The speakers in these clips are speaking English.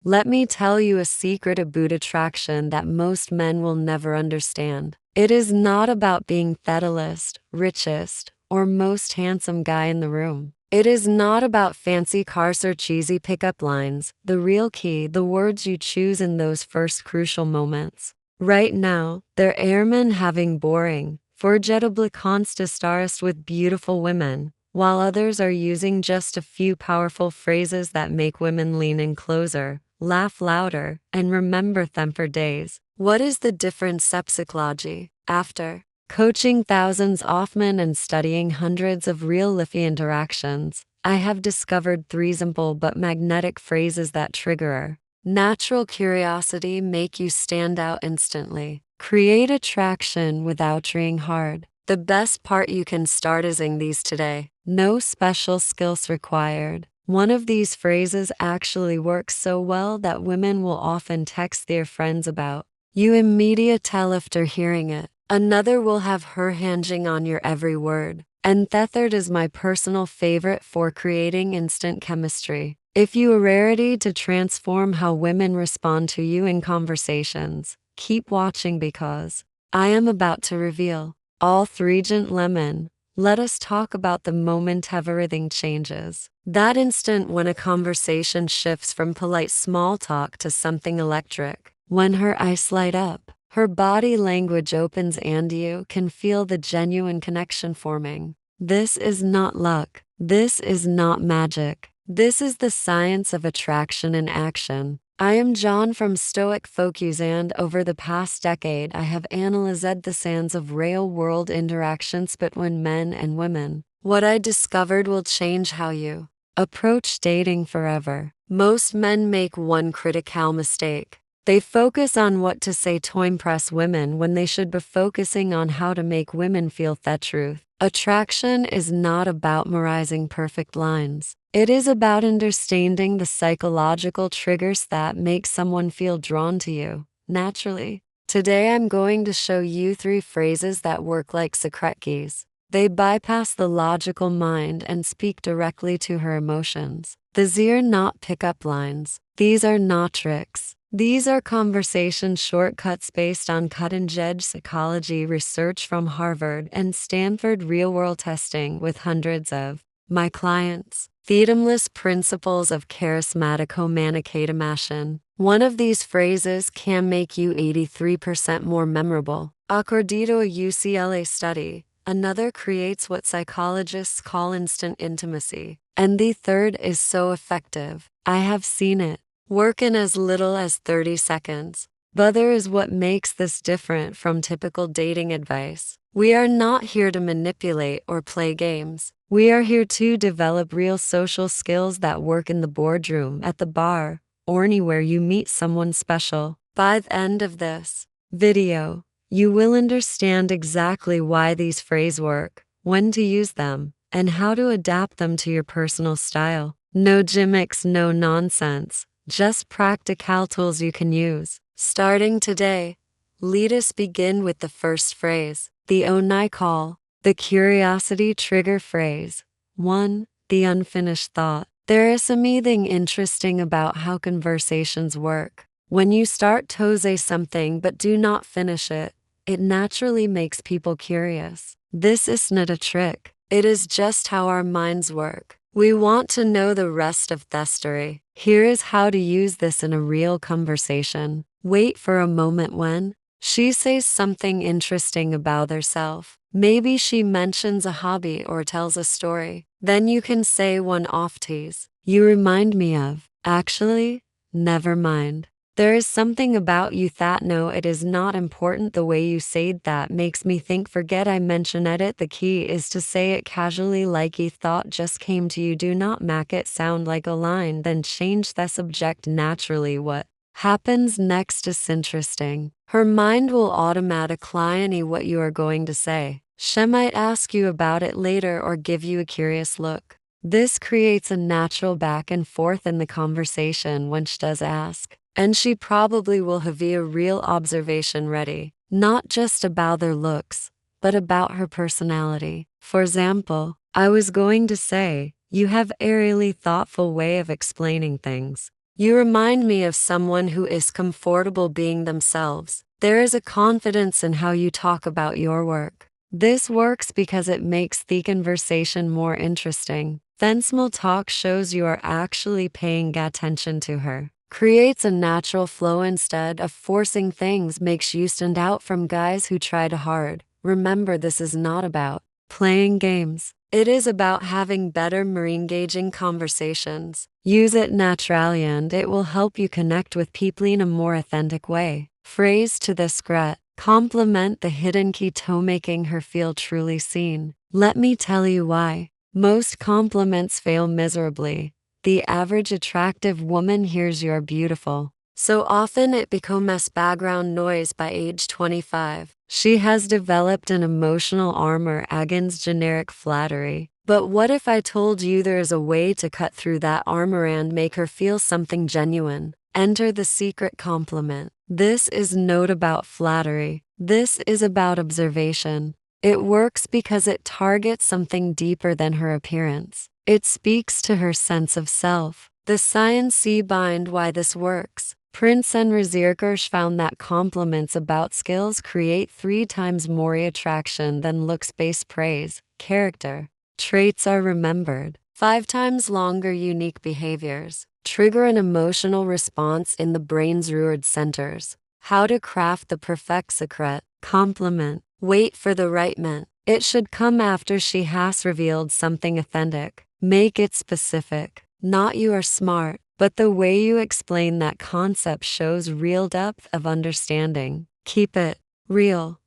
Let me tell you a secret about attraction that most men will never understand. It is not about being fatalist, richest, or most handsome guy in the room. It is not about fancy cars or cheesy pickup lines. The real key, the words you choose in those first crucial moments. Right now, there are men having boring, forgettable conversations with beautiful women, while others are using just a few powerful phrases that make women lean in closer, laugh louder, and remember them for days. What is the difference psychology? After coaching thousands of men and studying hundreds of real-life interactions, I have discovered three simple but magnetic phrases that trigger natural curiosity, make you stand out instantly, create attraction without trying hard. The best part, you can start using these today. No special skills required. One of these phrases actually works so well that women will often text their friends about you immediately tell after hearing it. Another will have her hinging on your every word. And the third is my personal favorite for creating instant chemistry. If you are ready to transform how women respond to you in conversations, keep watching because I am about to reveal all three gentlemen. Let us talk about the moment everything changes. That instant when a conversation shifts from polite small talk to something electric. When her eyes light up, her body language opens and you can feel the genuine connection forming. This is not luck. This is not magic. This is the science of attraction in action. I am John from Stoic Focus, and over the past decade I have analyzed the sands of real-world interactions between men and women. What I discovered will change how you approach dating forever. Most men make one critical mistake. They focus on what to say to impress women when they should be focusing on how to make women feel the truth. Attraction is not about memorizing perfect lines. It is about understanding the psychological triggers that make someone feel drawn to you naturally. Today I'm going to show you three phrases that work like secret keys. They bypass the logical mind and speak directly to her emotions. These are not pickup lines. These are not tricks. These are conversation shortcuts based on cutting-edge psychology research from Harvard and Stanford real-world testing with hundreds of my clients. Timeless principles of charismatic communication. One of these phrases can make you 83% more memorable. According to a UCLA study, another creates what psychologists call instant intimacy. And the third is so effective. I have seen it work in as little as 30 seconds. But there is what makes this different from typical dating advice. We are not here to manipulate or play games. We are here to develop real social skills that work in the boardroom, at the bar, or anywhere you meet someone special. By the end of this video, you will understand exactly why these phrases work, when to use them, and how to adapt them to your personal style. No gimmicks, no nonsense. Just practical tools you can use. Starting today, let us begin with the first phrase, the onai call, the curiosity trigger phrase. 1. The unfinished thought. There is something interesting about how conversations work. When you start to say something but do not finish it, it naturally makes people curious. This isn't a trick. It is just how our minds work. We want to know the rest of the story. Here is how to use this in a real conversation. Wait for a moment when she says something interesting about herself. Maybe she mentions a hobby or tells a story. Then you can say one off tease. You remind me of. Actually, never mind. There is something about you that no, it is not important. The way you say that makes me think, forget I mentioned it. The key is to say it casually, like a thought just came to you. Do not make it sound like a line, then change the subject naturally. What happens next is interesting. Her mind will automatically know what you are going to say. She might ask you about it later or give you a curious look. This creates a natural back and forth in the conversation when she does ask. And she probably will have a real observation ready, not just about their looks, but about her personality. For example, I was going to say, you have a really thoughtful way of explaining things. You remind me of someone who is comfortable being themselves. There is a confidence in how you talk about your work. This works because it makes the conversation more interesting. Then small talk shows you are actually paying attention to her. Creates a natural flow instead of forcing things, makes you stand out from guys who tried hard. Remember, this is not about playing games. It is about having better, more engaging conversations. Use it naturally and it will help you connect with people in a more authentic way. Phrase to the secret. Compliment the hidden key to making her feel truly seen. Let me tell you why. Most compliments fail miserably. The average attractive woman hears you're beautiful so often it becomes background noise by age 25. She has developed an emotional armor against generic flattery. But what if I told you there is a way to cut through that armor and make her feel something genuine? Enter the secret compliment. This is not about flattery. This is about observation. It works because it targets something deeper than her appearance. It speaks to her sense of self. The science behind why this works. Prince and researchers found that compliments about skills create 3 times more attraction than looks-based praise. Character traits are remembered 5 times longer. Unique behaviors trigger an emotional response in the brain's reward centers. How to craft the perfect secret compliment. Wait for the right moment. It should come after she has revealed something authentic. Make it specific. Not you are smart, but the way you explain that concept shows real depth of understanding. Keep it real.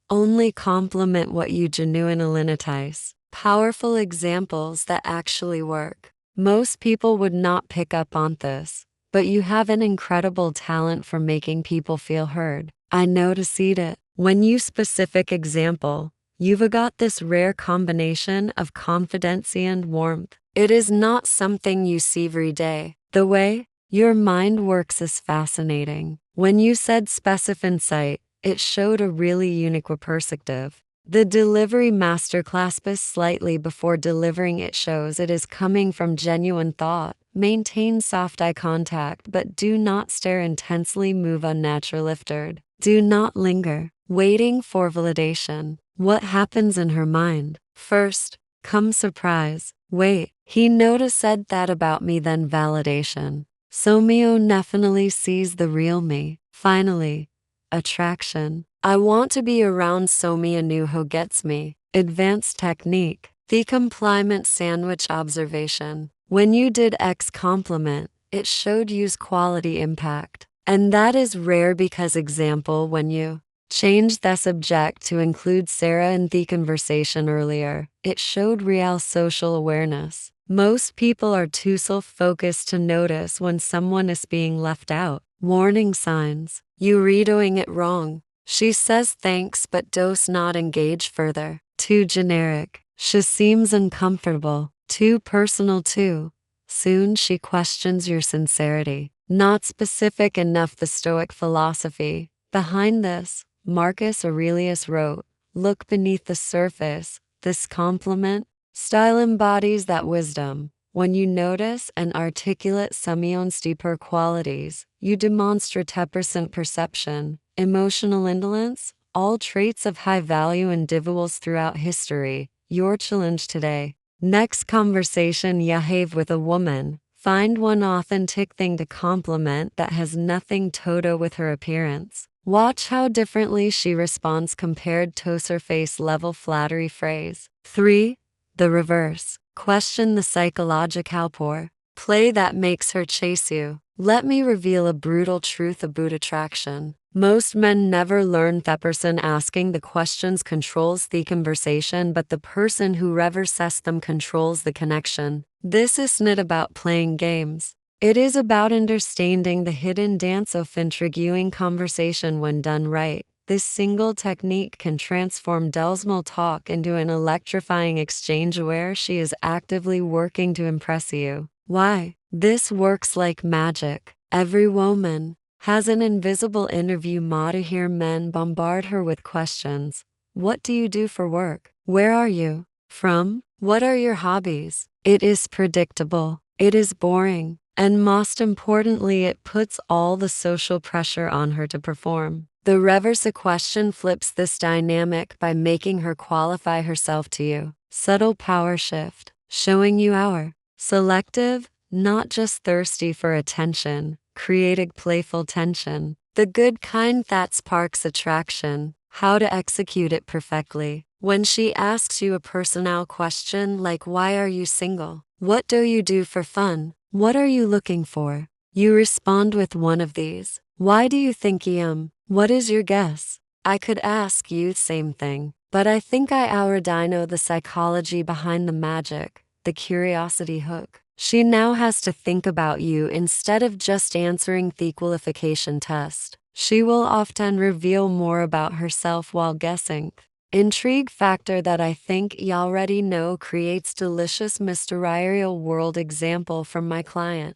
Only compliment what you genuinely notice. Powerful examples that actually work. Most people would not pick up on this, but you have an incredible talent for making people feel heard. I noticed it. When you specific example, you've got this rare combination of confidence and warmth. It is not something you see every day. The way your mind works is fascinating. When you said specific insight, it showed a really unique perspective. The delivery masterclass is slightly before delivering. It shows it is coming from genuine thought. Maintain soft eye contact, but do not stare intensely. Move unnatural lifted. Do not linger, waiting for validation. What happens in her mind? First, come surprise. Wait, he noticed said that about me, then validation. Somio definitely sees the real me. Finally, attraction. I want to be around Somia new who gets me. Advanced technique. The compliment sandwich observation. When you did X compliment, it showed you's quality impact. And that is rare because example when you change the subject to include Sarah in the conversation earlier, it showed real social awareness. Most people are too self-focused to notice when someone is being left out. Warning signs. You redoing it wrong. She says thanks but does not engage further. Too generic. She seems uncomfortable. Too personal too. Soon she questions your sincerity. Not specific enough. The Stoic philosophy behind this. Marcus Aurelius wrote, "Look beneath the surface." This compliment style embodies that wisdom. When you notice and articulate someone's deeper qualities, you demonstrate 10% perception, emotional indolence, all traits of high-value individuals throughout history. Your challenge today. Next conversation you have with a woman, find one authentic thing to compliment that has nothing to do with her appearance. Watch how differently she responds compared to surface level flattery phrase. 3. The reverse. Question the psychological poor play that makes her chase you. Let me reveal a brutal truth about attraction. Most men never learn that person asking the questions controls the conversation, but the person who reverses them controls the connection. This isn't about playing games. It is about understanding the hidden dance of intriguing conversation when done right. This single technique can transform Dell's talk into an electrifying exchange where she is actively working to impress you. Why? This works like magic. Every woman has an invisible interview mod to hear men bombard her with questions. What do you do for work? Where are you from? What are your hobbies? It is predictable. It is boring. And most importantly, it puts all the social pressure on her to perform. The reverse question flips this dynamic by making her qualify herself to you. Subtle power shift, showing you our selective, not just thirsty for attention, creating playful tension. The good kind that sparks attraction, how to execute it perfectly. When she asks you a personal question like, why are you single? What do you do for fun? What are you looking for? You respond with one of these. Why do you think I am? What is your guess? I could ask you same thing, but I think I already know the psychology behind the magic, the curiosity hook. She now has to think about you instead of just answering the qualification test. She will often reveal more about herself while guessing. Intrigue factor that I think you already know creates delicious mysterious world example from my client.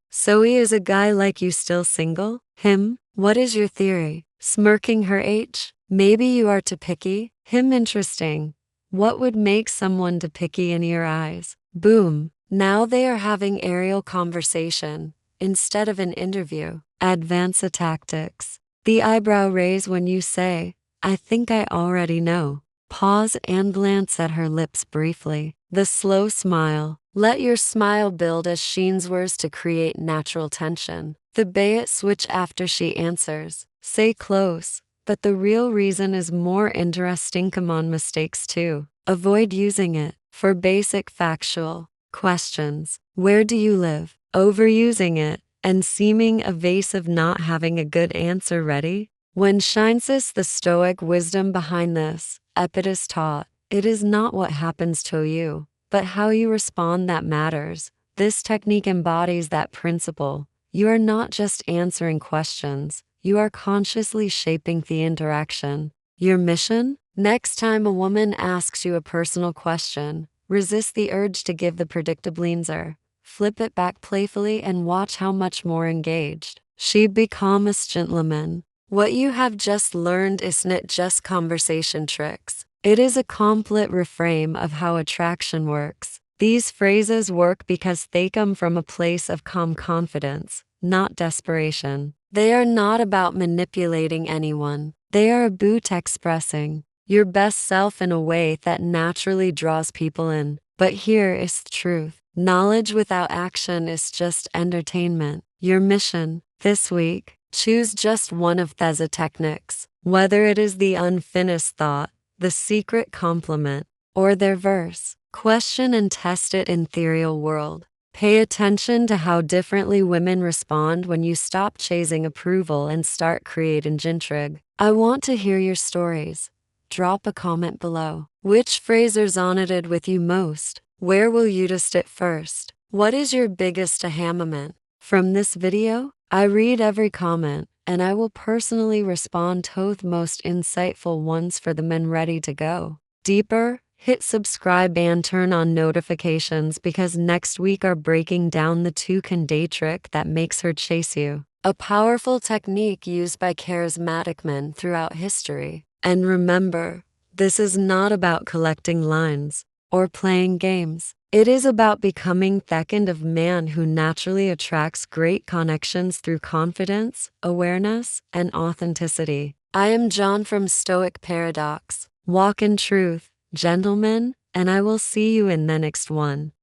So he is a guy like you still single? Him? What is your theory? Smirking her H? Maybe you are too picky? Him interesting. What would make someone too picky in your eyes? Boom. Now they are having aerial conversation instead of an interview. Advanced tactics. The eyebrow raise when you say, I think I already know. Pause and glance at her lips briefly. The slow smile. Let your smile build as Sheen's words to create natural tension. The bait switch after she answers. Say close, but the real reason is more interesting. Come on, mistakes too. Avoid using it for basic factual questions. Where do you live? Overusing it and seeming evasive, not having a good answer ready. When shines is the Stoic wisdom behind this, Epictetus taught, it is not what happens to you, but how you respond that matters. This technique embodies that principle. You are not just answering questions, you are consciously shaping the interaction. Your mission? Next time a woman asks you a personal question, resist the urge to give the predictable answer. Flip it back playfully and watch how much more engaged she becomes. Gentlemen, what you have just learned isn't just conversation tricks. It is a complete reframe of how attraction works. These phrases work because they come from a place of calm confidence, not desperation. They are not about manipulating anyone. They are about expressing your best self in a way that naturally draws people in. But here is the truth. Knowledge without action is just entertainment. Your mission this week, choose just one of these techniques, whether it is the unfinished thought, the secret compliment, or their verse. Question and test it in the real world. Pay attention to how differently women respond when you stop chasing approval and start creating intrigue. I want to hear your stories. Drop a comment below. Which phrase resonated with you most? Where will you test it first? What is your biggest aha moment from this video? I read every comment, and I will personally respond to the most insightful ones for the men ready to go deeper. Hit subscribe and turn on notifications because next week are breaking down the 2-can-day trick that makes her chase you. A powerful technique used by charismatic men throughout history. And remember, this is not about collecting lines or playing games. It is about becoming the kind of man who naturally attracts great connections through confidence, awareness, and authenticity. I am John from Stoic Paradox. Walk in truth, gentlemen, and I will see you in the next one.